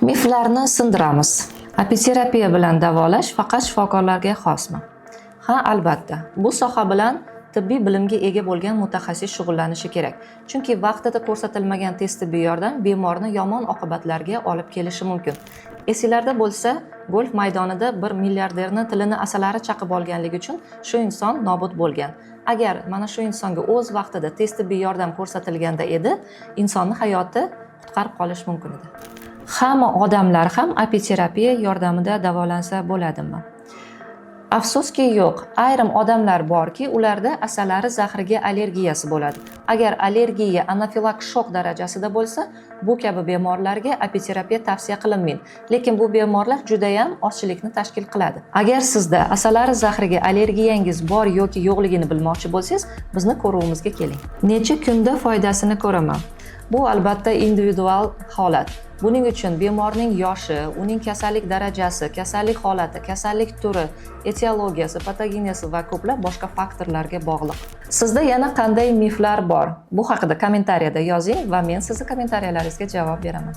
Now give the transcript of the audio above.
Miflarni sindiramiz. Apiterapiya bilan davolash faqat shifokorlarga xosmi? Ha, albatta. Bu soha bilan tibbiy bilimga ega bo'lgan mutaxassis shug'ullanishi kerak. Chunki vaqtida ko'rsatilmagan tez tibbiy yordam bemorni yomon oqibatlarga olib kelishi mumkin. Esinglarda bo'lsa, golf maydonida bir milliarderni tilini asalari chaqib olganligi uchun shu inson nobud bo'lgan. Agar mana shu insonga o'z vaqtida tez tibbiy yordam ko'rsatilganda edi, insonni hayoti qutqarib qolish mumkin edi. Hamma odamlar ham apiterapiya yordamida davolansa bo'ladimi? Afsuski yo'q. Ayrim odamlar borki, ularda asalari zahriga allergiyasi bo'ladi. Agar allergiya anafilaks shok darajasida bo'lsa, bu kabi bemorlarga apiterapiya tavsiya qilinmaydi. Lekin bu bemorlar juda ham ozchilikni tashkil qiladi. Agar sizda asalari zahriga allergiyangiz bor yoki yo'qligini bilmoqchi bo'lsangiz, bizni ko'ruvimizga keling. Necha kunda foydasini ko'raman? Bu albatta individual holat. Buning uchun bemorning yoshi, uning kasallik darajasi, kasallik holati, kasallik turi, etiologiyasi, patogeniyasi va ko'plab boshqa faktorlarga bog'liq. Sizda yana qanday miflar bor? Bu haqida kommentariyada yozing va men sizning kommentariyalaringizga javob beraman.